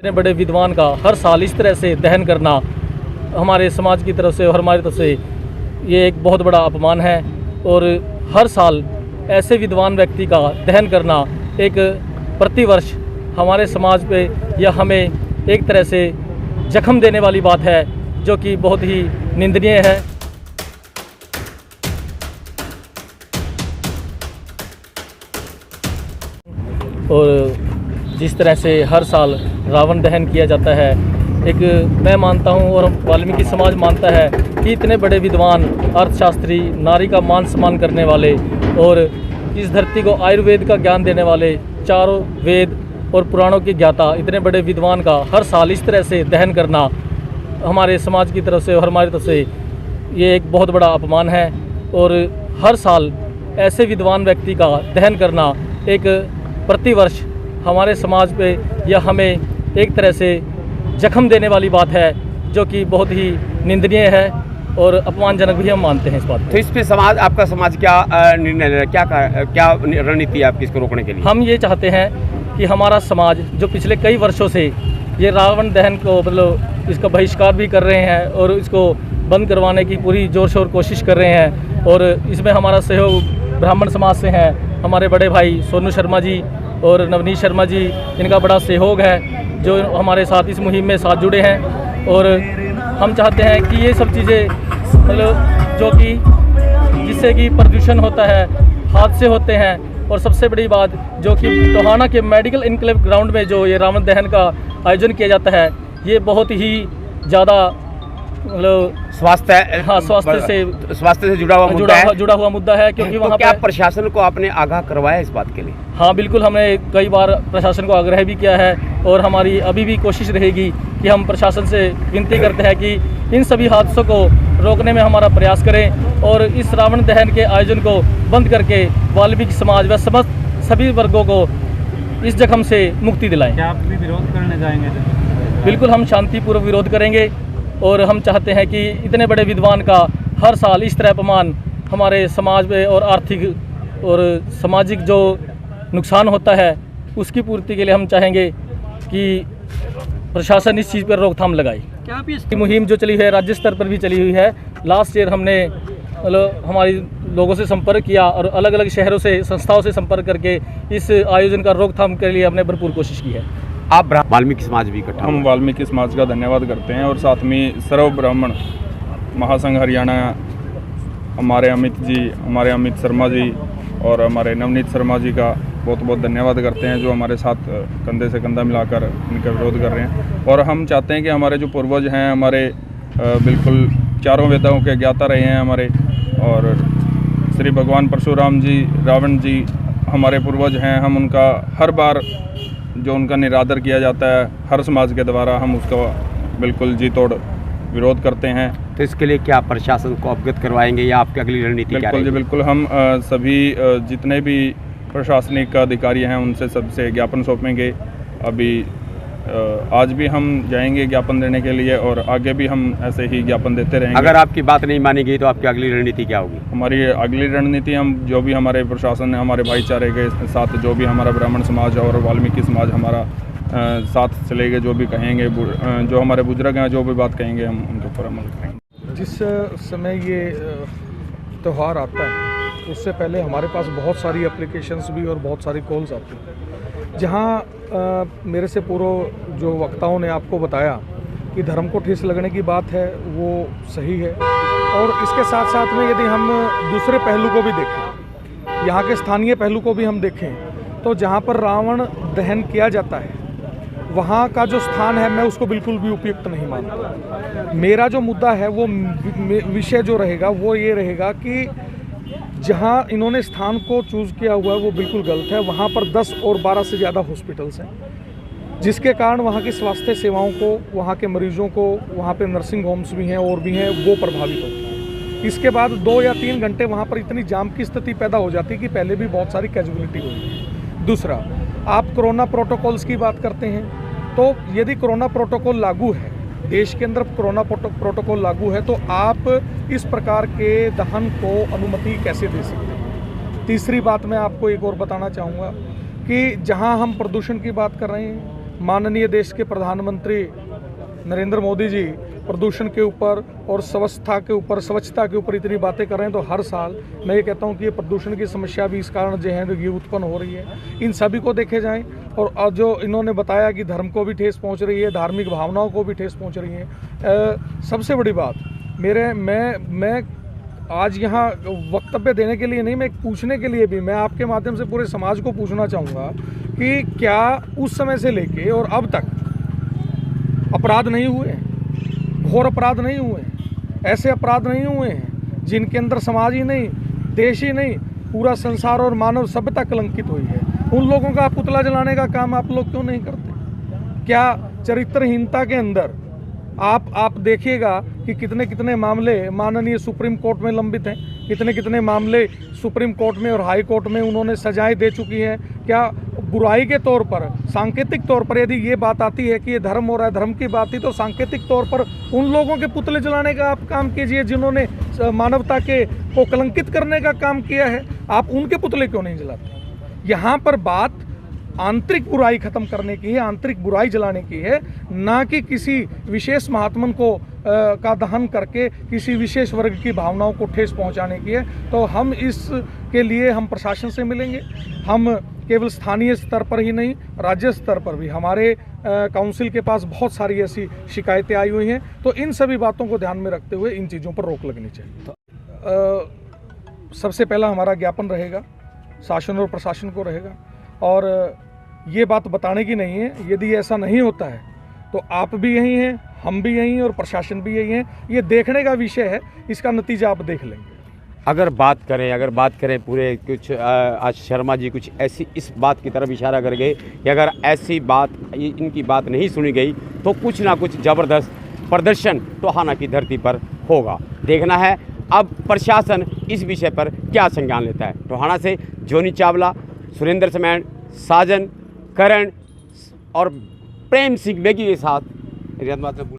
इतने बड़े विद्वान का हर साल इस तरह से दहन करना हमारे समाज की तरफ से और हमारी तरफ से ये एक बहुत बड़ा अपमान है। और हर साल ऐसे विद्वान व्यक्ति का दहन करना एक प्रतिवर्ष हमारे समाज पे या हमें एक तरह से जख्म देने वाली बात है, जो कि बहुत ही निंदनीय है। और जिस तरह से हर साल रावण दहन किया जाता है, मैं मानता हूं और वाल्मीकि समाज मानता है कि इतने बड़े विद्वान, अर्थशास्त्री, नारी का मान सम्मान करने वाले और इस धरती को आयुर्वेद का ज्ञान देने वाले, चारों वेद और पुराणों के ज्ञाता इतने बड़े विद्वान का हर साल इस तरह से दहन करना हमारे समाज की तरफ से और हमारी तरफ से ये एक बहुत बड़ा अपमान है। और हर साल ऐसे विद्वान व्यक्ति का दहन करना एक प्रतिवर्ष हमारे समाज पे या हमें एक तरह से जख्म देने वाली बात है, जो कि बहुत ही निंदनीय है और अपमानजनक भी हम मानते हैं इस बात को। तो इस पे आपका समाज क्या निर्णय ले रहा है, क्या रणनीति है आपकी इसको रोकने के लिए? हम ये चाहते हैं कि हमारा समाज जो पिछले कई वर्षों से ये रावण दहन को मतलब इसका बहिष्कार भी कर रहे हैं और इसको बंद करवाने की पूरी जोर शोर कोशिश कर रहे हैं। और इसमें हमारा सहयोग ब्राह्मण समाज से है, हमारे बड़े भाई सोनू शर्मा जी और नवनीत शर्मा जी, इनका बड़ा सहयोग है जो हमारे साथ इस मुहिम में साथ जुड़े हैं। और हम चाहते हैं कि ये सब चीज़ें मतलब जो कि जिससे कि प्रदूषण होता है, हादसे होते हैं, और सबसे बड़ी बात जो कि टोहाना के मेडिकल इनक्लेव ग्राउंड में जो ये रावण दहन का आयोजन किया जाता है, ये बहुत ही ज़्यादा मतलब स्वास्थ्य से जुड़ा हुआ मुद्दा है। क्योंकि तो वहाँ क्या प्रशासन को आपने आगाह करवाया इस बात के लिए? हाँ बिल्कुल, हमने कई बार प्रशासन को आग्रह भी किया है और हमारी अभी भी कोशिश रहेगी कि हम प्रशासन से विनती करते हैं कि इन सभी हादसों को रोकने में हमारा प्रयास करें और इस रावण दहन के आयोजन को बंद करके वाल्मीकि समाज व समस्त सभी वर्गों को इस जख्म से मुक्ति दिलाएं। क्या आप भी विरोध करने जाएंगे? बिल्कुल, हम शांतिपूर्वक विरोध करेंगे और हम चाहते हैं कि इतने बड़े विद्वान का हर साल इस तरह अपमान हमारे समाज में और आर्थिक और सामाजिक जो नुकसान होता है उसकी पूर्ति के लिए हम चाहेंगे कि प्रशासन इस चीज़ पर रोकथाम लगाए। क्या आप इस मुहिम जो चली है राज्य स्तर पर भी चली हुई है। लास्ट ईयर हमने मतलब हमारी लोगों से संपर्क किया और अलग अलग शहरों से, संस्थाओं से संपर्क करके इस आयोजन का रोकथाम के लिए हमने भरपूर कोशिश की है। आप वाल्मीकि समाज भी इकट्ठा? हम वाल्मीकि समाज का धन्यवाद करते हैं और साथ में सर्व ब्राह्मण महासंघ हरियाणा, हमारे अमित शर्मा जी और हमारे नवनीत शर्मा जी का बहुत बहुत धन्यवाद करते हैं, जो हमारे साथ कंधे से कंधा मिलाकर इनका विरोध कर रहे हैं। और हम चाहते हैं कि हमारे जो पूर्वज हैं, हमारे बिल्कुल चारों वेदों के ज्ञाता रहे हैं हमारे, और श्री भगवान परशुराम जी, रावण जी हमारे पूर्वज हैं। हम उनका हर बार जो उनका निरादर किया जाता है हर समाज के द्वारा, हम उसका बिल्कुल जी तोड़ विरोध करते हैं। तो इसके लिए क्या प्रशासन को अवगत करवाएंगे या आपकी अगली रणनीति क्या रहेगी? बिल्कुल हम सभी जितने भी प्रशासनिक अधिकारी हैं उनसे सबसे ज्ञापन सौंपेंगे। अभी आज भी हम जाएंगे ज्ञापन देने के लिए और आगे भी हम ऐसे ही ज्ञापन देते रहेंगे। अगर आपकी बात नहीं मानी गई तो आपकी अगली रणनीति क्या होगी? हमारी अगली रणनीति, हम जो भी हमारे प्रशासन, हमारे भाईचारे के साथ जो भी हमारा ब्राह्मण समाज और वाल्मीकि समाज हमारा साथ चलेंगे, जो भी कहेंगे, जो हमारे बुजुर्ग हैं जो भी बात कहेंगे हम उनके ऊपर अमल करेंगे। जिस समय ये त्यौहार आता है उससे पहले हमारे पास बहुत सारी एप्लीकेशंस भी और बहुत सारी कॉल्स आती हैं, जहाँ मेरे से पूर्व जो वक्ताओं ने आपको बताया कि धर्म को ठेस लगने की बात है, वो सही है। और इसके साथ साथ में यदि हम दूसरे पहलू को भी देखें, यहाँ के स्थानीय पहलू को भी हम देखें, तो जहाँ पर रावण दहन किया जाता है वहाँ का जो स्थान है मैं उसको बिल्कुल भी उपयुक्त नहीं मानता। मेरा जो मुद्दा है वो विषय जो रहेगा वो ये रहेगा कि जहाँ इन्होंने स्थान को चूज़ किया हुआ है वो बिल्कुल गलत है। वहाँ पर 10 और 12 से ज़्यादा हॉस्पिटल्स हैं, जिसके कारण वहाँ की स्वास्थ्य सेवाओं को, वहाँ के मरीजों को, वहाँ पे नर्सिंग होम्स भी हैं और भी हैं, वो प्रभावित होते हैं। इसके बाद 2 या 3 घंटे वहाँ पर इतनी जाम की स्थिति पैदा हो जाती है कि पहले भी बहुत सारी कैजुअलिटी हुई है। दूसरा, आप कोरोना प्रोटोकॉल्स की बात करते हैं, तो यदि कोरोना प्रोटोकॉल लागू है, देश के अंदर कोरोना प्रोटोकॉल लागू है, तो आप इस प्रकार के दहन को अनुमति कैसे दे सकते हैं? तीसरी बात मैं आपको एक और बताना चाहूँगा कि जहाँ हम प्रदूषण की बात कर रहे हैं, माननीय देश के प्रधानमंत्री नरेंद्र मोदी जी प्रदूषण के ऊपर और स्वच्छता के ऊपर इतनी बातें कर रहे हैं, तो हर साल मैं ये कहता हूँ कि ये प्रदूषण की समस्या भी इस कारण जो है ये उत्पन्न हो रही है। इन सभी को देखे जाएं, और जो इन्होंने बताया कि धर्म को भी ठेस पहुँच रही है, धार्मिक भावनाओं को भी ठेस पहुँच रही है। सबसे बड़ी बात मैं आज यहाँ वक्तव्य देने के लिए नहीं, मैं पूछने के लिए भी, मैं आपके माध्यम से पूरे समाज को पूछना चाहूँगा कि क्या उस समय से लेके और अब तक अपराध नहीं हुए हैं, घोर अपराध नहीं हुए हैं, ऐसे अपराध नहीं हुए हैं जिनके अंदर समाज ही नहीं, देश ही नहीं, पूरा संसार और मानव सभ्यता कलंकित हुई है? उन लोगों का पुतला जलाने का काम आप लोग क्यों नहीं करते? क्या चरित्रहीनता के अंदर आप देखिएगा कि कितने कितने मामले माननीय सुप्रीम कोर्ट में लंबित हैं, कितने कितने मामले सुप्रीम कोर्ट में और हाई कोर्ट में उन्होंने सजाएं दे चुकी हैं। क्या बुराई के तौर पर, सांकेतिक तौर पर यदि ये बात आती है कि ये धर्म हो रहा है, धर्म की बात थी, तो सांकेतिक तौर पर उन लोगों के पुतले जलाने का आप काम कीजिए जिन्होंने मानवता को कलंकित करने का काम किया है। आप उनके पुतले क्यों नहीं जलाते? यहाँ पर बात आंतरिक बुराई खत्म करने की है, आंतरिक बुराई जलाने की है, ना कि किसी विशेष महात्मन को का दहन करके किसी विशेष वर्ग की भावनाओं को ठेस पहुंचाने की है। तो हम इसके लिए हम प्रशासन से मिलेंगे। हम केवल स्थानीय स्तर पर ही नहीं, राज्य स्तर पर भी हमारे काउंसिल के पास बहुत सारी ऐसी शिकायतें आई हुई हैं, तो इन सभी बातों को ध्यान में रखते हुए इन चीज़ों पर रोक लगनी चाहिए। सबसे पहला हमारा ज्ञापन रहेगा, शासन और प्रशासन को रहेगा, और ये बात बताने की नहीं है। यदि ऐसा नहीं होता है तो आप भी यहीं हैं, हम भी यहीं हैं और प्रशासन भी यहीं है। ये देखने का विषय है, इसका नतीजा आप देख लेंगे। अगर बात करें पूरे कुछ आज शर्मा जी कुछ ऐसी इस बात की तरफ इशारा कर गए कि अगर ऐसी बात इनकी बात नहीं सुनी गई तो कुछ ना कुछ ज़बरदस्त प्रदर्शन टोहाना की धरती पर होगा। देखना है अब प्रशासन इस विषय पर क्या संज्ञान लेता है। टोहाना से जोनी चावला, सुरेंद्र समैन, साजन, करण और प्रेम सिंह बेगी के साथ